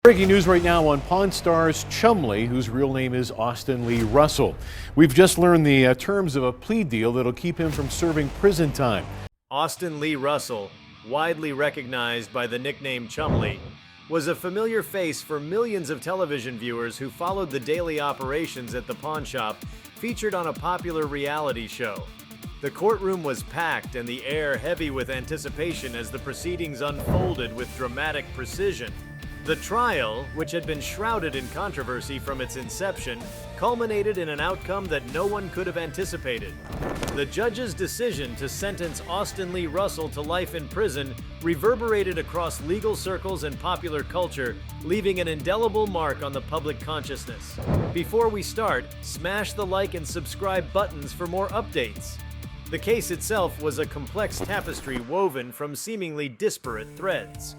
Breaking news right now on Pawn Stars Chumlee, whose real name is Austin Lee Russell. We've just learned the terms of a plea deal that'll keep him from serving prison time. Austin Lee Russell, widely recognized by the nickname Chumlee, was a familiar face for millions of television viewers who followed the daily operations at the pawn shop featured on a popular reality show. The courtroom was packed and the air heavy with anticipation as the proceedings unfolded with dramatic precision. The trial, which had been shrouded in controversy from its inception, culminated in an outcome that no one could have anticipated. The judge's decision to sentence Austin Lee Russell to life in prison reverberated across legal circles and popular culture, leaving an indelible mark on the public consciousness. Before we start, smash the like and subscribe buttons for more updates. The case itself was a complex tapestry woven from seemingly disparate threads.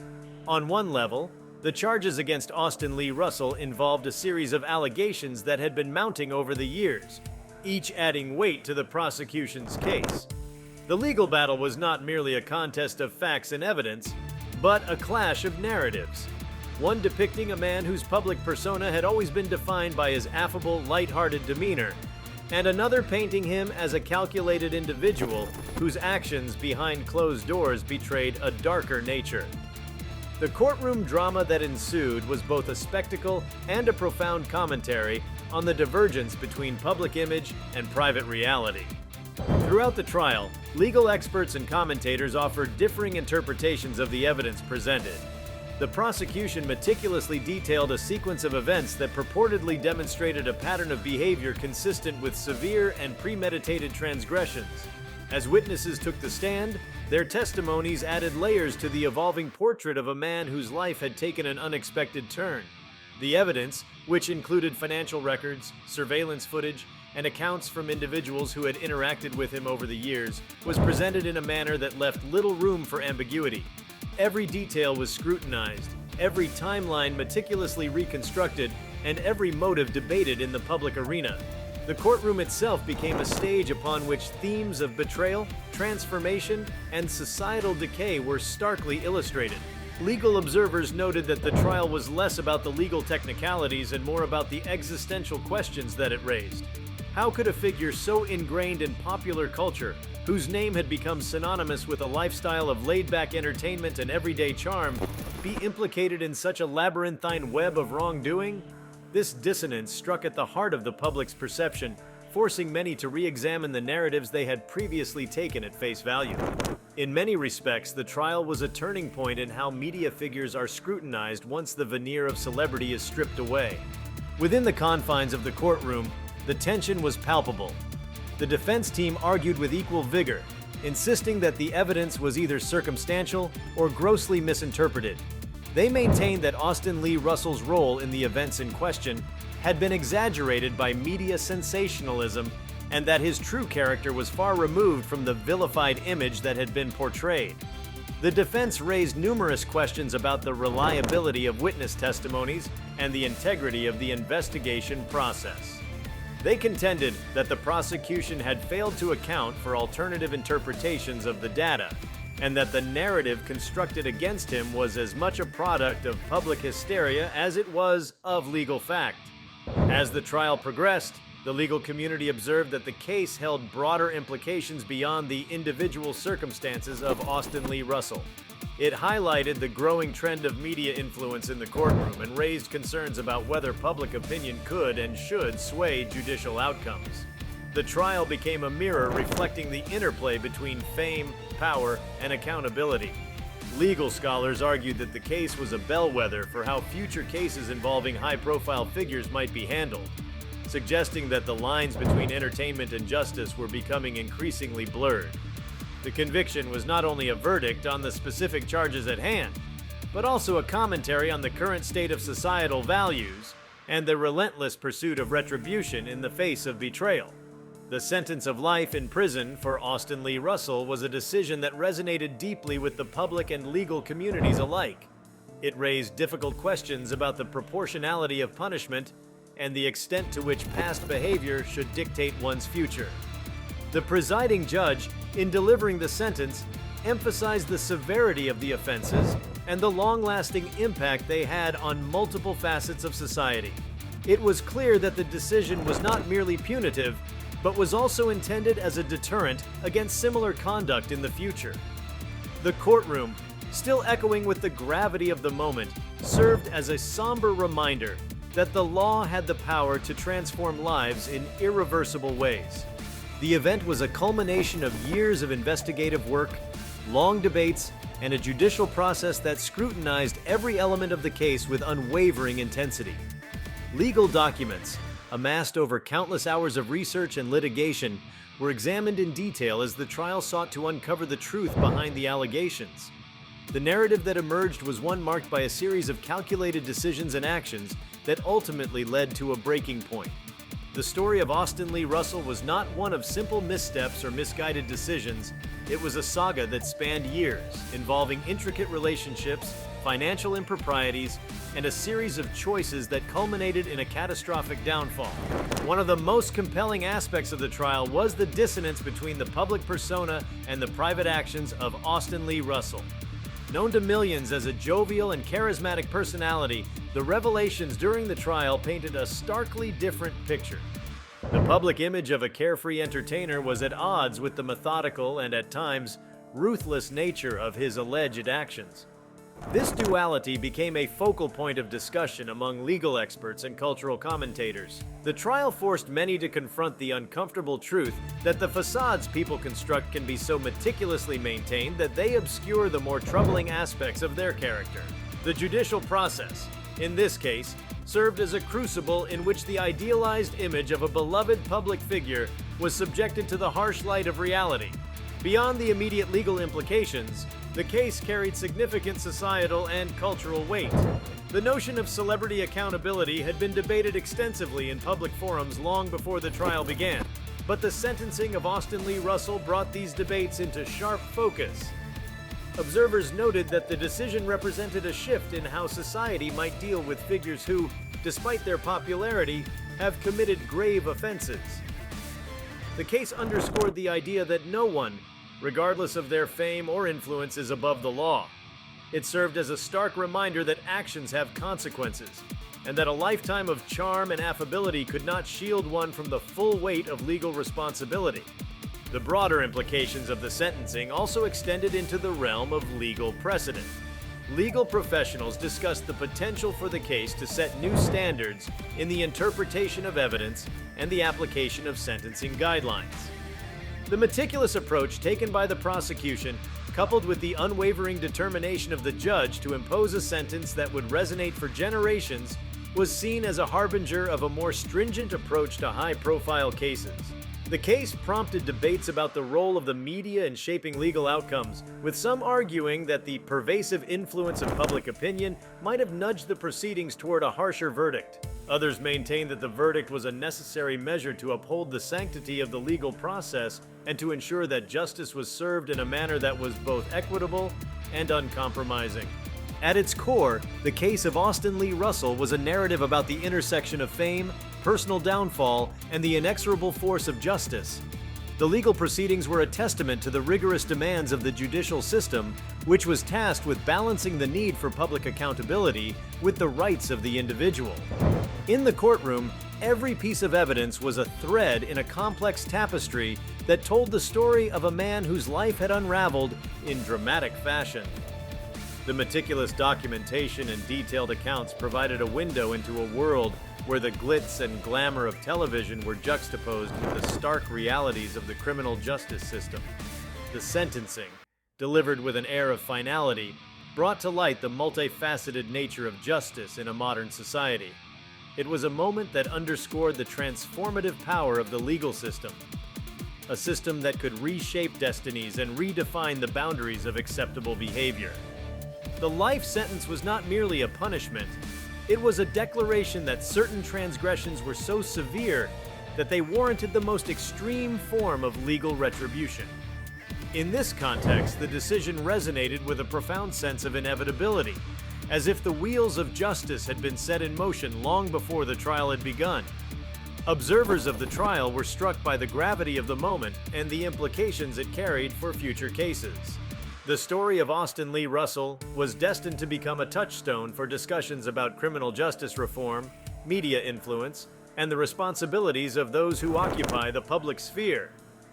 On one level, the charges against Austin Lee Russell involved a series of allegations that had been mounting over the years, each adding weight to the prosecution's case. The legal battle was not merely a contest of facts and evidence, but a clash of narratives. One depicting a man whose public persona had always been defined by his affable, lighthearted demeanor, and another painting him as a calculated individual whose actions behind closed doors betrayed a darker nature. The courtroom drama that ensued was both a spectacle and a profound commentary on the divergence between public image and private reality. Throughout the trial, legal experts and commentators offered differing interpretations of the evidence presented. The prosecution meticulously detailed a sequence of events that purportedly demonstrated a pattern of behavior consistent with severe and premeditated transgressions. As witnesses took the stand, their testimonies added layers to the evolving portrait of a man whose life had taken an unexpected turn. The evidence, which included financial records, surveillance footage, and accounts from individuals who had interacted with him over the years, was presented in a manner that left little room for ambiguity. Every detail was scrutinized, every timeline meticulously reconstructed, and every motive debated in the public arena. The courtroom itself became a stage upon which themes of betrayal, transformation, and societal decay were starkly illustrated. Legal observers noted that the trial was less about the legal technicalities and more about the existential questions that it raised. How could a figure so ingrained in popular culture, whose name had become synonymous with a lifestyle of laid-back entertainment and everyday charm, be implicated in such a labyrinthine web of wrongdoing? This dissonance struck at the heart of the public's perception, forcing many to re-examine the narratives they had previously taken at face value. In many respects, the trial was a turning point in how media figures are scrutinized once the veneer of celebrity is stripped away. Within the confines of the courtroom, the tension was palpable. The defense team argued with equal vigor, insisting that the evidence was either circumstantial or grossly misinterpreted. They maintained that Austin Lee Russell's role in the events in question had been exaggerated by media sensationalism and that his true character was far removed from the vilified image that had been portrayed. The defense raised numerous questions about the reliability of witness testimonies and the integrity of the investigation process. They contended that the prosecution had failed to account for alternative interpretations of the data, and that the narrative constructed against him was as much a product of public hysteria as it was of legal fact. As the trial progressed, the legal community observed that the case held broader implications beyond the individual circumstances of Austin Lee Russell. It highlighted the growing trend of media influence in the courtroom and raised concerns about whether public opinion could and should sway judicial outcomes. The trial became a mirror reflecting the interplay between fame, power, and accountability. Legal scholars argued that the case was a bellwether for how future cases involving high-profile figures might be handled, suggesting that the lines between entertainment and justice were becoming increasingly blurred. The conviction was not only a verdict on the specific charges at hand, but also a commentary on the current state of societal values and the relentless pursuit of retribution in the face of betrayal. The sentence of life in prison for Austin Lee Russell was a decision that resonated deeply with the public and legal communities alike. It raised difficult questions about the proportionality of punishment and the extent to which past behavior should dictate one's future. The presiding judge, in delivering the sentence, emphasized the severity of the offenses and the long-lasting impact they had on multiple facets of society. It was clear that the decision was not merely punitive, but was also intended as a deterrent against similar conduct in the future. The courtroom, still echoing with the gravity of the moment, served as a somber reminder that the law had the power to transform lives in irreversible ways. The event was a culmination of years of investigative work, long debates, and a judicial process that scrutinized every element of the case with unwavering intensity. Legal documents, amassed over countless hours of research and litigation, were examined in detail as the trial sought to uncover the truth behind the allegations. The narrative that emerged was one marked by a series of calculated decisions and actions that ultimately led to a breaking point. The story of Austin Lee Russell was not one of simple missteps or misguided decisions. It was a saga that spanned years, involving intricate relationships, financial improprieties, and a series of choices that culminated in a catastrophic downfall. One of the most compelling aspects of the trial was the dissonance between the public persona and the private actions of Austin Lee Russell. Known to millions as a jovial and charismatic personality, the revelations during the trial painted a starkly different picture. The public image of a carefree entertainer was at odds with the methodical and, at times, ruthless nature of his alleged actions. This duality became a focal point of discussion among legal experts and cultural commentators. The trial forced many to confront the uncomfortable truth that the facades people construct can be so meticulously maintained that they obscure the more troubling aspects of their character. The judicial process, in this case, served as a crucible in which the idealized image of a beloved public figure was subjected to the harsh light of reality. Beyond the immediate legal implications, the case carried significant societal and cultural weight. The notion of celebrity accountability had been debated extensively in public forums long before the trial began, but the sentencing of Austin Lee Russell brought these debates into sharp focus. Observers noted that the decision represented a shift in how society might deal with figures who, despite their popularity, have committed grave offenses. The case underscored the idea that no one, regardless of their fame or influence, is above the law. It served as a stark reminder that actions have consequences, and that a lifetime of charm and affability could not shield one from the full weight of legal responsibility. The broader implications of the sentencing also extended into the realm of legal precedent. Legal professionals discussed the potential for the case to set new standards in the interpretation of evidence and the application of sentencing guidelines. The meticulous approach taken by the prosecution, coupled with the unwavering determination of the judge to impose a sentence that would resonate for generations, was seen as a harbinger of a more stringent approach to high-profile cases. The case prompted debates about the role of the media in shaping legal outcomes, with some arguing that the pervasive influence of public opinion might have nudged the proceedings toward a harsher verdict. Others maintained that the verdict was a necessary measure to uphold the sanctity of the legal process and to ensure that justice was served in a manner that was both equitable and uncompromising. At its core, the case of Austin Lee Russell was a narrative about the intersection of fame, personal downfall, and the inexorable force of justice. The legal proceedings were a testament to the rigorous demands of the judicial system, which was tasked with balancing the need for public accountability with the rights of the individual. In the courtroom, every piece of evidence was a thread in a complex tapestry that told the story of a man whose life had unraveled in dramatic fashion. The meticulous documentation and detailed accounts provided a window into a world where the glitz and glamour of television were juxtaposed with the stark realities of the criminal justice system. The sentencing, delivered with an air of finality, brought to light the multifaceted nature of justice in a modern society. It was a moment that underscored the transformative power of the legal system, a system that could reshape destinies and redefine the boundaries of acceptable behavior. The life sentence was not merely a punishment. It was a declaration that certain transgressions were so severe that they warranted the most extreme form of legal retribution. In this context, the decision resonated with a profound sense of inevitability, as if the wheels of justice had been set in motion long before the trial had begun. Observers of the trial were struck by the gravity of the moment and the implications it carried for future cases. The story of Austin Lee Russell was destined to become a touchstone for discussions about criminal justice reform, media influence, and the responsibilities of those who occupy the public sphere.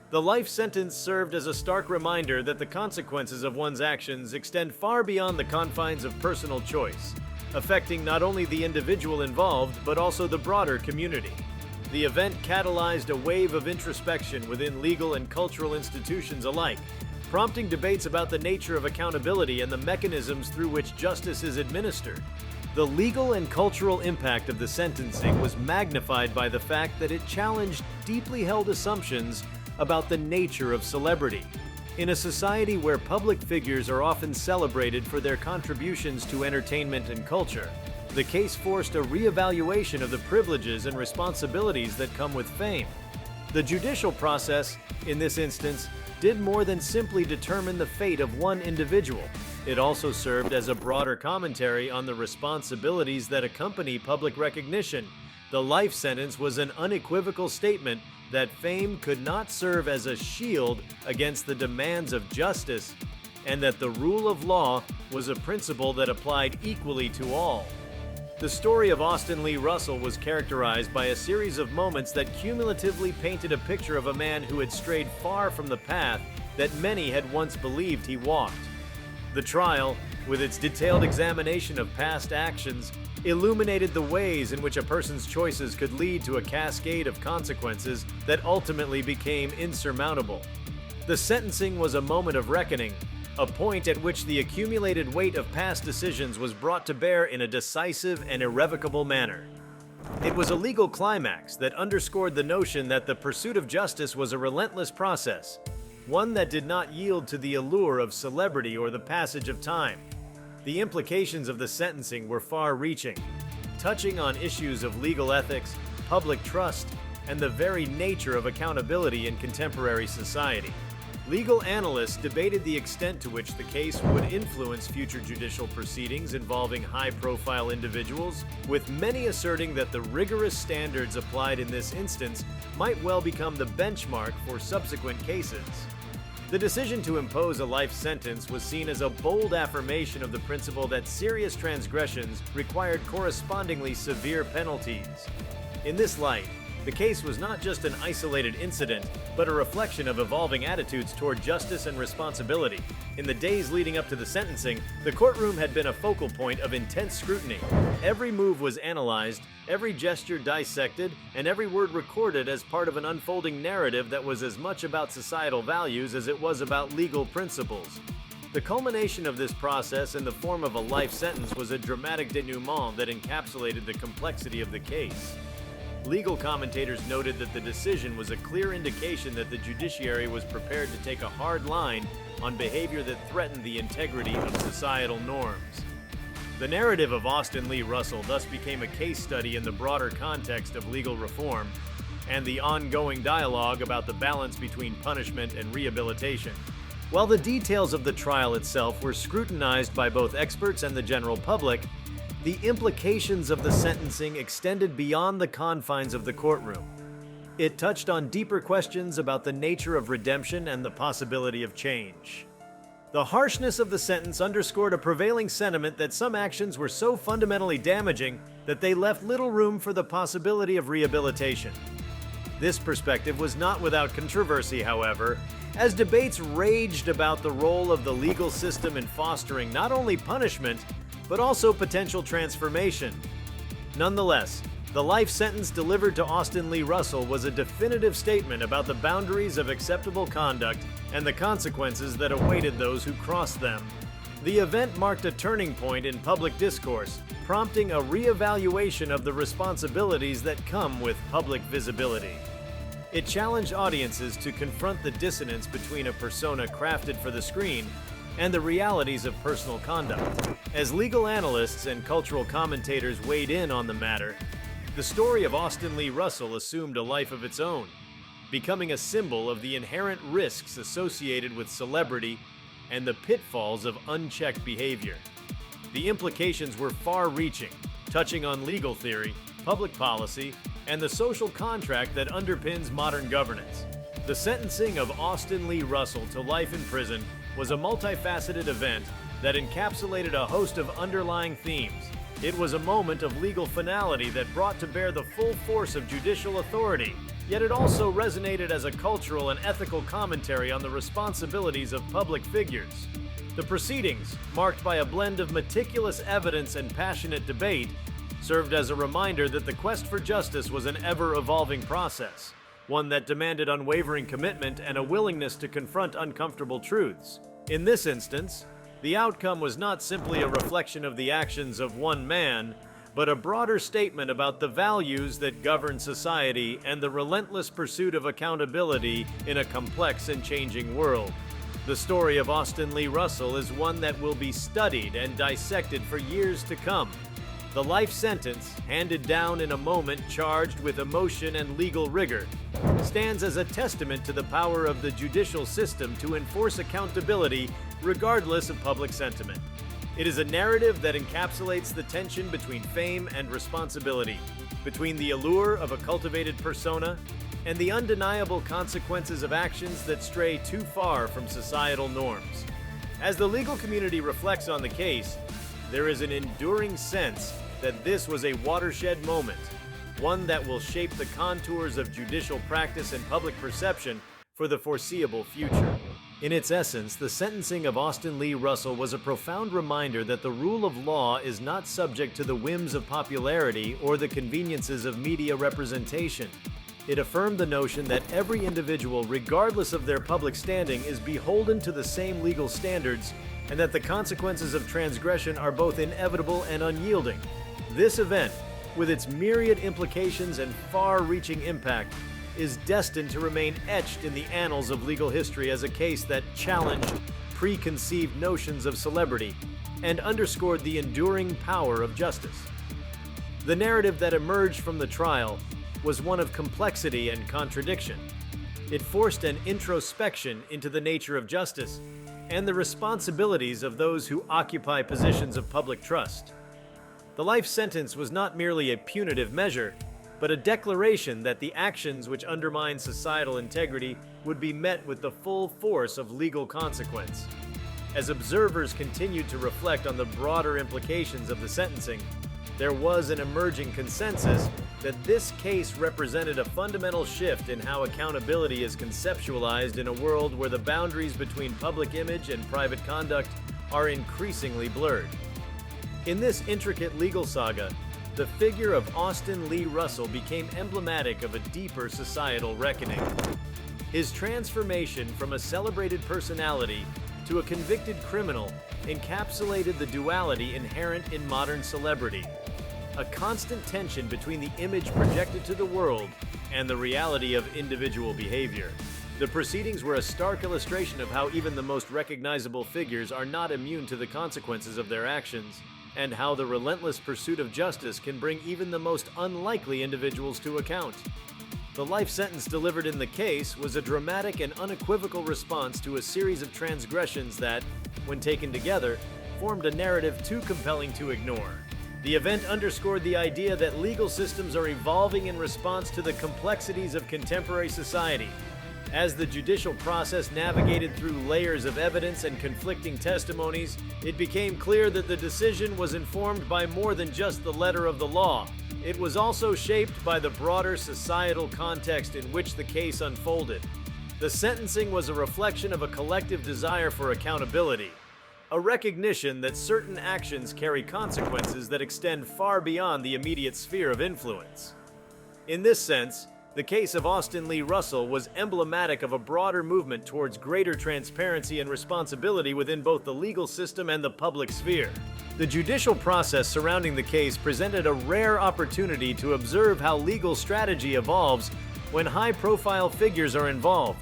The life sentence served as a stark reminder that the consequences of one's actions extend far beyond the confines of personal choice, affecting not only the individual involved but also the broader community. The event catalyzed a wave of introspection within legal and cultural institutions alike, prompting debates about the nature of accountability and the mechanisms through which justice is administered. The legal and cultural impact of the sentencing was magnified by the fact that it challenged deeply held assumptions about the nature of celebrity. In a society where public figures are often celebrated for their contributions to entertainment and culture, the case forced a reevaluation of the privileges and responsibilities that come with fame. The judicial process, in this instance, did more than simply determine the fate of one individual. It also served as a broader commentary on the responsibilities that accompany public recognition. The life sentence was an unequivocal statement that fame could not serve as a shield against the demands of justice, and that the rule of law was a principle that applied equally to all. The story of Austin Lee Russell was characterized by a series of moments that cumulatively painted a picture of a man who had strayed far from the path that many had once believed he walked. The trial, with its detailed examination of past actions, illuminated the ways in which a person's choices could lead to a cascade of consequences that ultimately became insurmountable. The sentencing was a moment of reckoning, a point at which the accumulated weight of past decisions was brought to bear in a decisive and irrevocable manner. It was a legal climax that underscored the notion that the pursuit of justice was a relentless process, one that did not yield to the allure of celebrity or the passage of time. The implications of the sentencing were far-reaching, touching on issues of legal ethics, public trust, and the very nature of accountability in contemporary society. Legal analysts debated the extent to which the case would influence future judicial proceedings involving high-profile individuals, with many asserting that the rigorous standards applied in this instance might well become the benchmark for subsequent cases. The decision to impose a life sentence was seen as a bold affirmation of the principle that serious transgressions required correspondingly severe penalties. In this light, the case was not just an isolated incident, but a reflection of evolving attitudes toward justice and responsibility. In the days leading up to the sentencing, the courtroom had been a focal point of intense scrutiny. Every move was analyzed, every gesture dissected, and every word recorded as part of an unfolding narrative that was as much about societal values as it was about legal principles. The culmination of this process in the form of a life sentence was a dramatic denouement that encapsulated the complexity of the case. Legal commentators noted that the decision was a clear indication that the judiciary was prepared to take a hard line on behavior that threatened the integrity of societal norms. The narrative of Austin Lee Russell thus became a case study in the broader context of legal reform and the ongoing dialogue about the balance between punishment and rehabilitation. While the details of the trial itself were scrutinized by both experts and the general public, the implications of the sentencing extended beyond the confines of the courtroom. It touched on deeper questions about the nature of redemption and the possibility of change. The harshness of the sentence underscored a prevailing sentiment that some actions were so fundamentally damaging that they left little room for the possibility of rehabilitation. This perspective was not without controversy, however, as debates raged about the role of the legal system in fostering not only punishment, but also potential transformation. Nonetheless, the life sentence delivered to Austin Lee Russell was a definitive statement about the boundaries of acceptable conduct and the consequences that awaited those who crossed them. The event marked a turning point in public discourse, prompting a reevaluation of the responsibilities that come with public visibility. It challenged audiences to confront the dissonance between a persona crafted for the screen and the realities of personal conduct. As legal analysts and cultural commentators weighed in on the matter, the story of Austin Lee Russell assumed a life of its own, becoming a symbol of the inherent risks associated with celebrity and the pitfalls of unchecked behavior. The implications were far-reaching, touching on legal theory, public policy, and the social contract that underpins modern governance. The sentencing of Austin Lee Russell to life in prison was a multifaceted event that encapsulated a host of underlying themes. It was a moment of legal finality that brought to bear the full force of judicial authority, yet it also resonated as a cultural and ethical commentary on the responsibilities of public figures. The proceedings, marked by a blend of meticulous evidence and passionate debate, served as a reminder that the quest for justice was an ever-evolving process, one that demanded unwavering commitment and a willingness to confront uncomfortable truths. In this instance, the outcome was not simply a reflection of the actions of one man, but a broader statement about the values that govern society and the relentless pursuit of accountability in a complex and changing world. The story of Austin Lee Russell is one that will be studied and dissected for years to come. The life sentence, handed down in a moment charged with emotion and legal rigor, stands as a testament to the power of the judicial system to enforce accountability regardless of public sentiment. It is a narrative that encapsulates the tension between fame and responsibility, between the allure of a cultivated persona and the undeniable consequences of actions that stray too far from societal norms. As the legal community reflects on the case, there is an enduring sense that this was a watershed moment, one that will shape the contours of judicial practice and public perception for the foreseeable future. In its essence, the sentencing of Austin Lee Russell was a profound reminder that the rule of law is not subject to the whims of popularity or the conveniences of media representation. It affirmed the notion that every individual, regardless of their public standing, is beholden to the same legal standards, and that the consequences of transgression are both inevitable and unyielding. This event, with its myriad implications and far-reaching impact, is destined to remain etched in the annals of legal history as a case that challenged preconceived notions of celebrity and underscored the enduring power of justice. The narrative that emerged from the trial was one of complexity and contradiction. It forced an introspection into the nature of justice and the responsibilities of those who occupy positions of public trust. The life sentence was not merely a punitive measure, but a declaration that the actions which undermine societal integrity would be met with the full force of legal consequence. As observers continued to reflect on the broader implications of the sentencing, there was an emerging consensus that this case represented a fundamental shift in how accountability is conceptualized in a world where the boundaries between public image and private conduct are increasingly blurred. In this intricate legal saga, the figure of Austin Lee Russell became emblematic of a deeper societal reckoning. His transformation from a celebrated personality to a convicted criminal encapsulated the duality inherent in modern celebrity, a constant tension between the image projected to the world and the reality of individual behavior. The proceedings were a stark illustration of how even the most recognizable figures are not immune to the consequences of their actions, and how the relentless pursuit of justice can bring even the most unlikely individuals to account. The life sentence delivered in the case was a dramatic and unequivocal response to a series of transgressions that, when taken together, formed a narrative too compelling to ignore. The event underscored the idea that legal systems are evolving in response to the complexities of contemporary society. As the judicial process navigated through layers of evidence and conflicting testimonies, it became clear that the decision was informed by more than just the letter of the law. It was also shaped by the broader societal context in which the case unfolded. The sentencing was a reflection of a collective desire for accountability, a recognition that certain actions carry consequences that extend far beyond the immediate sphere of influence. In this sense, the case of Austin Lee Russell was emblematic of a broader movement towards greater transparency and responsibility within both the legal system and the public sphere. The judicial process surrounding the case presented a rare opportunity to observe how legal strategy evolves when high-profile figures are involved.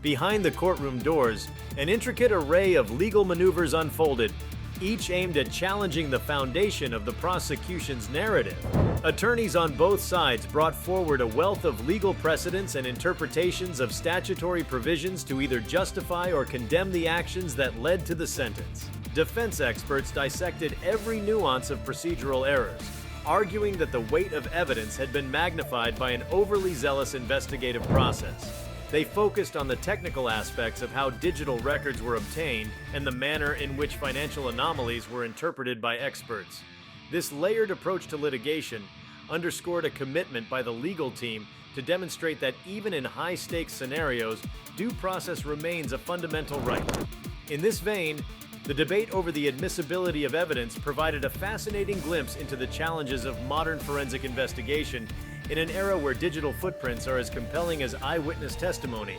Behind the courtroom doors, an intricate array of legal maneuvers unfolded, each aimed at challenging the foundation of the prosecution's narrative. Attorneys on both sides brought forward a wealth of legal precedents and interpretations of statutory provisions to either justify or condemn the actions that led to the sentence. Defense experts dissected every nuance of procedural errors, arguing that the weight of evidence had been magnified by an overly zealous investigative process. They focused on the technical aspects of how digital records were obtained and the manner in which financial anomalies were interpreted by experts. This layered approach to litigation underscored a commitment by the legal team to demonstrate that even in high-stakes scenarios, due process remains a fundamental right. In this vein, the debate over the admissibility of evidence provided a fascinating glimpse into the challenges of modern forensic investigation in an era where digital footprints are as compelling as eyewitness testimony.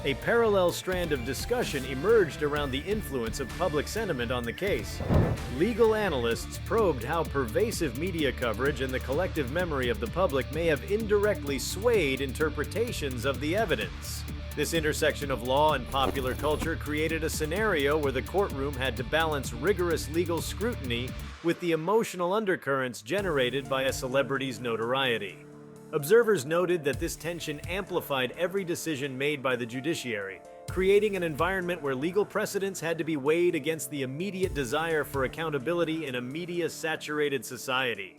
A parallel strand of discussion emerged around the influence of public sentiment on the case. Legal analysts probed how pervasive media coverage and the collective memory of the public may have indirectly swayed interpretations of the evidence. This intersection of law and popular culture created a scenario where the courtroom had to balance rigorous legal scrutiny with the emotional undercurrents generated by a celebrity's notoriety. Observers noted that this tension amplified every decision made by the judiciary, creating an environment where legal precedents had to be weighed against the immediate desire for accountability in a media-saturated society.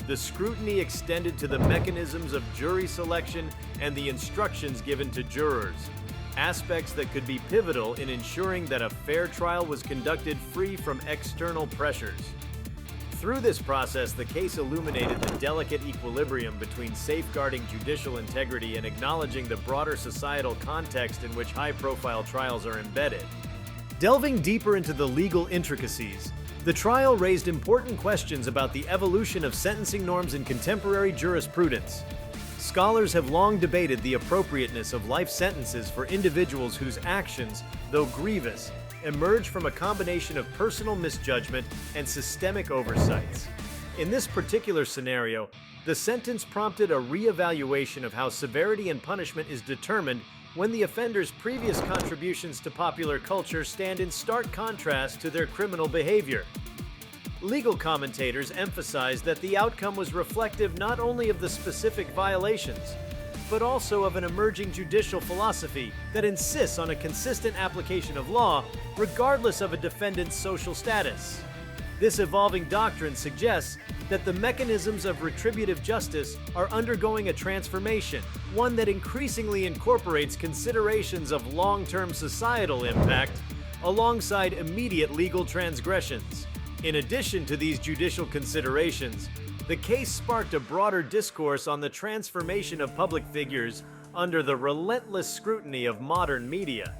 The scrutiny extended to the mechanisms of jury selection and the instructions given to jurors, aspects that could be pivotal in ensuring that a fair trial was conducted free from external pressures. Through this process, the case illuminated the delicate equilibrium between safeguarding judicial integrity and acknowledging the broader societal context in which high-profile trials are embedded. Delving deeper into the legal intricacies, the trial raised important questions about the evolution of sentencing norms in contemporary jurisprudence. Scholars have long debated the appropriateness of life sentences for individuals whose actions, though grievous, emerge from a combination of personal misjudgment and systemic oversights. In this particular scenario, the sentence prompted a re-evaluation of how severity and punishment is determined when the offender's previous contributions to popular culture stand in stark contrast to their criminal behavior. Legal commentators emphasize that the outcome was reflective not only of the specific violations, but also of an emerging judicial philosophy that insists on a consistent application of law regardless of a defendant's social status. This evolving doctrine suggests that the mechanisms of retributive justice are undergoing a transformation, one that increasingly incorporates considerations of long-term societal impact alongside immediate legal transgressions. In addition to these judicial considerations, the case sparked a broader discourse on the transformation of public figures under the relentless scrutiny of modern media.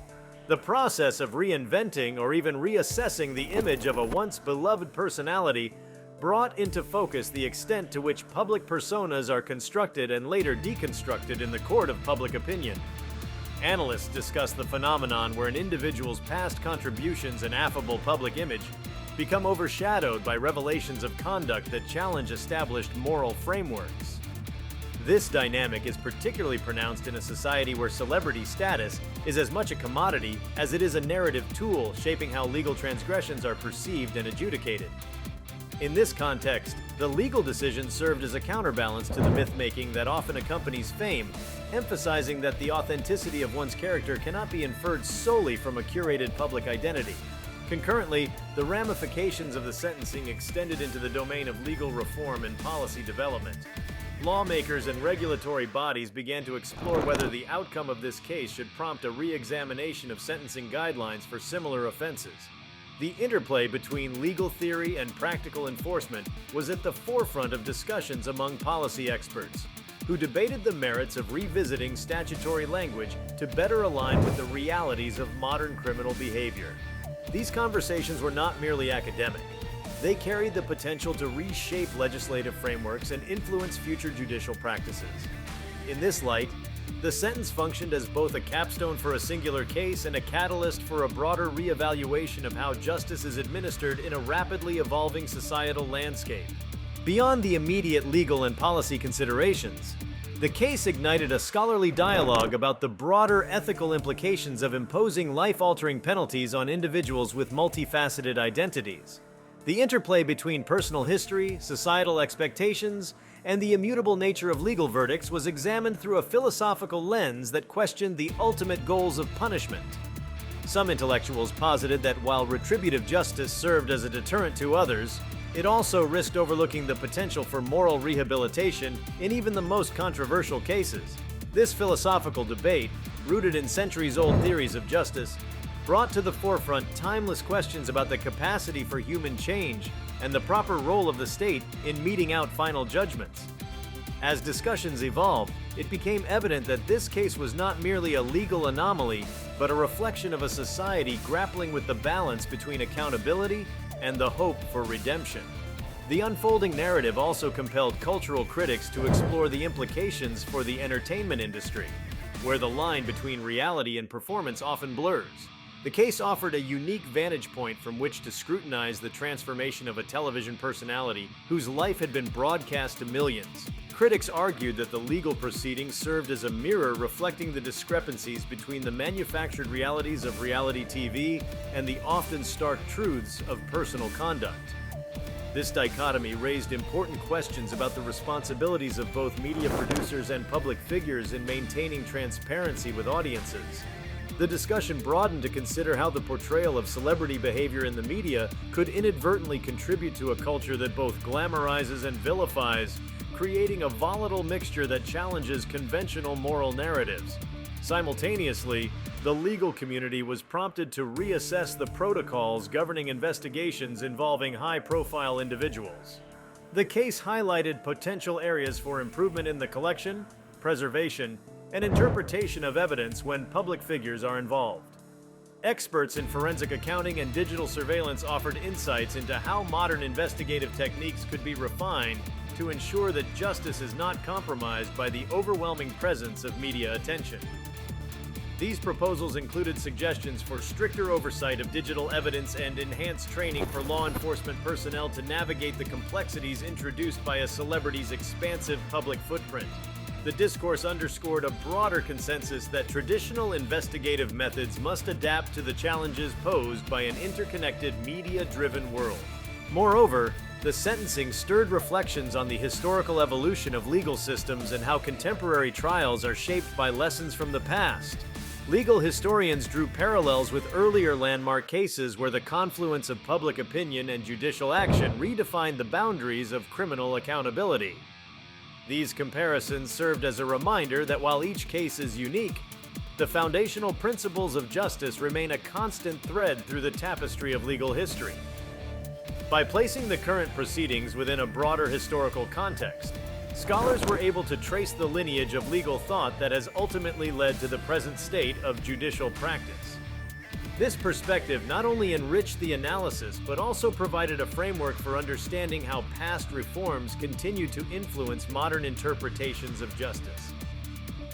The process of reinventing or even reassessing the image of a once beloved personality brought into focus the extent to which public personas are constructed and later deconstructed in the court of public opinion. Analysts discuss the phenomenon where an individual's past contributions and affable public image become overshadowed by revelations of conduct that challenge established moral frameworks. This dynamic is particularly pronounced in a society where celebrity status is as much a commodity as it is a narrative tool shaping how legal transgressions are perceived and adjudicated. In this context, the legal decision served as a counterbalance to the myth-making that often accompanies fame, emphasizing that the authenticity of one's character cannot be inferred solely from a curated public identity. Concurrently, the ramifications of the sentencing extended into the domain of legal reform and policy development. Lawmakers and regulatory bodies began to explore whether the outcome of this case should prompt a re-examination of sentencing guidelines for similar offenses. The interplay between legal theory and practical enforcement was at the forefront of discussions among policy experts, who debated the merits of revisiting statutory language to better align with the realities of modern criminal behavior. These conversations were not merely academic. They carried the potential to reshape legislative frameworks and influence future judicial practices. In this light, the sentence functioned as both a capstone for a singular case and a catalyst for a broader reevaluation of how justice is administered in a rapidly evolving societal landscape. Beyond the immediate legal and policy considerations, the case ignited a scholarly dialogue about the broader ethical implications of imposing life-altering penalties on individuals with multifaceted identities. The interplay between personal history, societal expectations, and the immutable nature of legal verdicts was examined through a philosophical lens that questioned the ultimate goals of punishment. Some intellectuals posited that while retributive justice served as a deterrent to others, it also risked overlooking the potential for moral rehabilitation in even the most controversial cases. This philosophical debate rooted in centuries-old theories of justice, brought to the forefront timeless questions about the capacity for human change and the proper role of the state in meting out final judgments. As discussions evolved, it became evident that this case was not merely a legal anomaly, but a reflection of a society grappling with the balance between accountability and the hope for redemption. The unfolding narrative also compelled cultural critics to explore the implications for the entertainment industry, where the line between reality and performance often blurs. The case offered a unique vantage point from which to scrutinize the transformation of a television personality whose life had been broadcast to millions. Critics argued that the legal proceedings served as a mirror reflecting the discrepancies between the manufactured realities of reality TV and the often stark truths of personal conduct. This dichotomy raised important questions about the responsibilities of both media producers and public figures in maintaining transparency with audiences. The discussion broadened to consider how the portrayal of celebrity behavior in the media could inadvertently contribute to a culture that both glamorizes and vilifies, creating a volatile mixture that challenges conventional moral narratives. Simultaneously, the legal community was prompted to reassess the protocols governing investigations involving high-profile individuals. The case highlighted potential areas for improvement in the collection, preservation, and interpretation of evidence when public figures are involved. Experts in forensic accounting and digital surveillance offered insights into how modern investigative techniques could be refined to ensure that justice is not compromised by the overwhelming presence of media attention. These proposals included suggestions for stricter oversight of digital evidence and enhanced training for law enforcement personnel to navigate the complexities introduced by a celebrity's expansive public footprint. The discourse underscored a broader consensus that traditional investigative methods must adapt to the challenges posed by an interconnected, media-driven world. Moreover, the sentencing stirred reflections on the historical evolution of legal systems and how contemporary trials are shaped by lessons from the past. Legal historians drew parallels with earlier landmark cases where the confluence of public opinion and judicial action redefined the boundaries of criminal accountability. These comparisons served as a reminder that while each case is unique, the foundational principles of justice remain a constant thread through the tapestry of legal history. By placing the current proceedings within a broader historical context, scholars were able to trace the lineage of legal thought that has ultimately led to the present state of judicial practice. This perspective not only enriched the analysis, but also provided a framework for understanding how past reforms continue to influence modern interpretations of justice.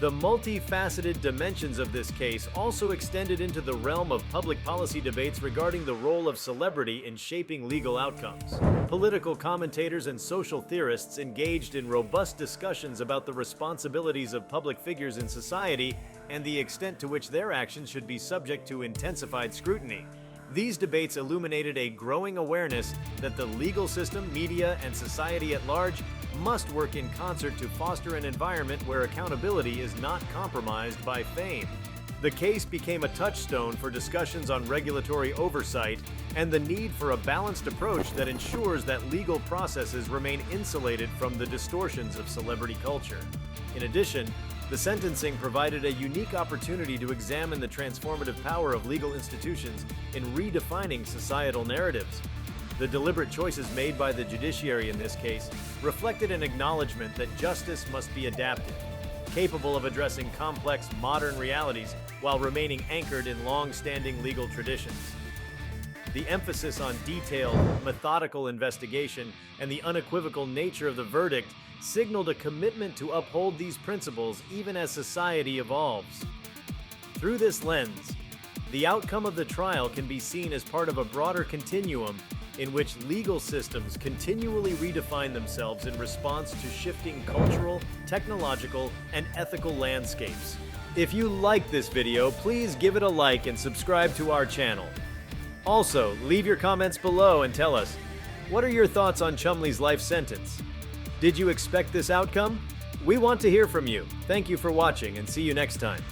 The multifaceted dimensions of this case also extended into the realm of public policy debates regarding the role of celebrity in shaping legal outcomes. Political commentators and social theorists engaged in robust discussions about the responsibilities of public figures in society and the extent to which their actions should be subject to intensified scrutiny. These debates illuminated a growing awareness that the legal system, media, and society at large must work in concert to foster an environment where accountability is not compromised by fame. The case became a touchstone for discussions on regulatory oversight and the need for a balanced approach that ensures that legal processes remain insulated from the distortions of celebrity culture. In addition, the sentencing provided a unique opportunity to examine the transformative power of legal institutions in redefining societal narratives. The deliberate choices made by the judiciary in this case reflected an acknowledgement that justice must be adaptive, capable of addressing complex modern realities while remaining anchored in long-standing legal traditions. The emphasis on detailed, methodical investigation and the unequivocal nature of the verdict signaled a commitment to uphold these principles even as society evolves. Through this lens, the outcome of the trial can be seen as part of a broader continuum in which legal systems continually redefine themselves in response to shifting cultural, technological, and ethical landscapes. If you like this video, please give it a like and subscribe to our channel. Also, leave your comments below and tell us, what are your thoughts on Chumlee's life sentence? Did you expect this outcome? We want to hear from you. Thank you for watching and see you next time.